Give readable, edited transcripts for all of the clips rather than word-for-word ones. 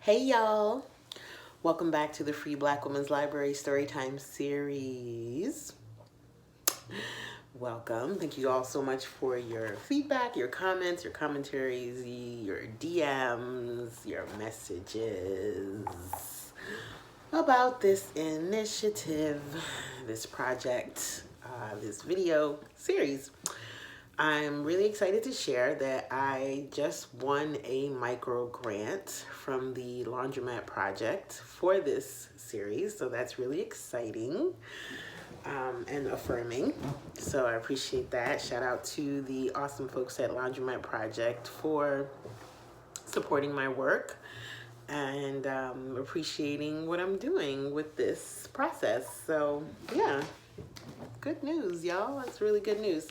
Hey y'all, welcome back to the Free Black Women's Library Storytime series. Welcome. Thank you all so much for your feedback, your comments, your commentaries, your DMs, your messages about this initiative, this project, this video series. I'm really excited to share that I just won a micro grant from the Laundromat Project for this series. So that's really exciting and affirming. So I appreciate that. Shout out to the awesome folks at Laundromat Project for supporting my work and appreciating what I'm doing with this process. So yeah, good news, y'all. That's really good news.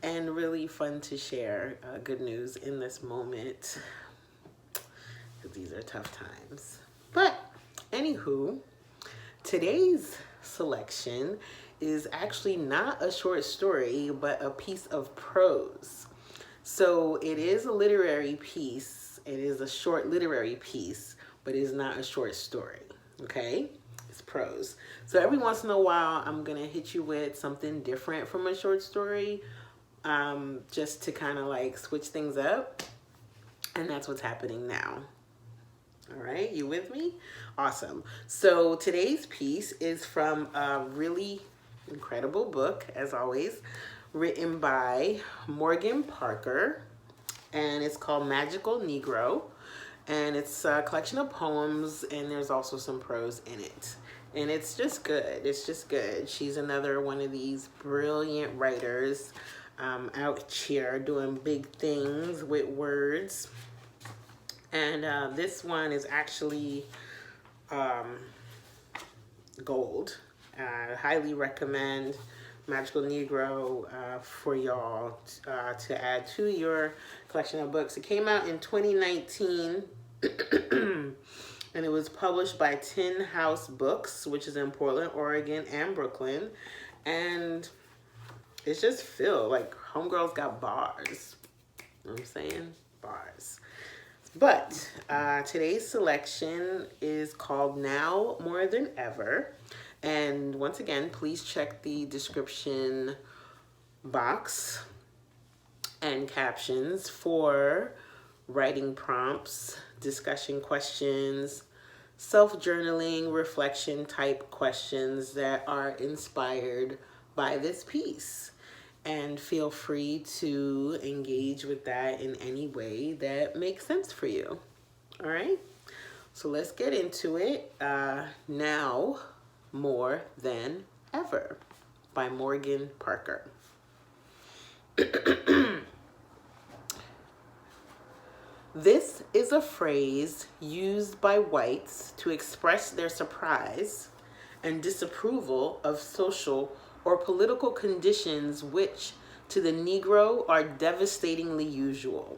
And really fun to share good news in this moment, because these are tough times. But anywho, today's selection is actually not a short story, but a piece of prose. So it is a literary piece. It is a short literary piece, but it is not a short story, okay? It's prose. So every once in a while, I'm gonna hit you with something different from a short story, just to kind of like switch things up. And that's what's happening now. All right, you with me? Awesome. So today's piece is from a really incredible book, as always, written by Morgan Parker, and it's called Magical Negro. And it's a collection of poems, and there's also some prose in it. And it's just good. It's just good. She's another one of these brilliant writers out here doing big things with words. And this one is actually gold. I highly recommend Magical Negro for y'all to add to your collection of books. It came out in 2019 and it was published by Tin House Books, which is in Portland, Oregon, and Brooklyn. And it's just filled, like homegirls got bars. You know what I'm saying? Bars. But today's selection is called Now More Than Ever. And once again, please check the description box and captions for writing prompts, discussion questions, self-journaling, reflection type questions that are inspired by this piece. And feel free to engage with that in any way that makes sense for you. All right, so let's get into it. Now More Than Ever by Morgan Parker. This is a phrase used by whites to express their surprise and disapproval of social or political conditions which, to the Negro, are devastatingly usual.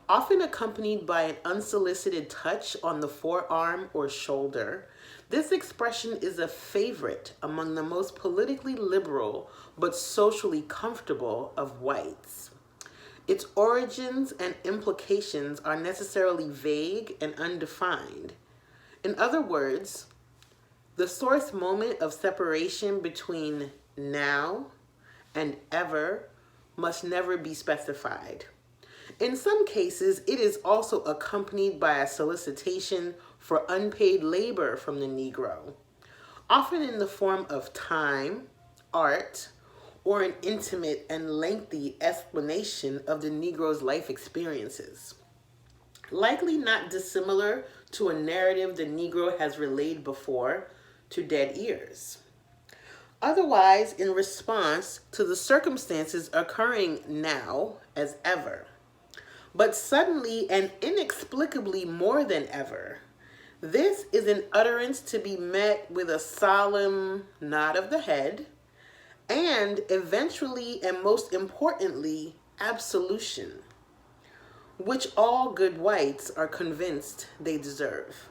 Often accompanied by an unsolicited touch on the forearm or shoulder, this expression is a favorite among the most politically liberal but socially comfortable of whites. Its origins and implications are necessarily vague and undefined. In other words, the source moment of separation between now and ever must never be specified. In some cases, it is also accompanied by a solicitation for unpaid labor from the Negro, often in the form of time, art, or an intimate and lengthy explanation of the Negro's life experiences. Likely not dissimilar to a narrative the Negro has relayed before to dead ears. Otherwise, in response to the circumstances occurring now as ever, but suddenly and inexplicably more than ever, this is an utterance to be met with a solemn nod of the head, and eventually and most importantly, absolution, which all good whites are convinced they deserve.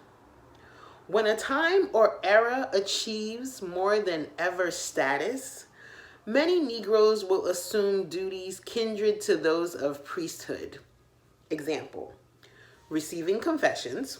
When a time or era achieves more than ever status, many Negroes will assume duties kindred to those of priesthood. Example, receiving confessions,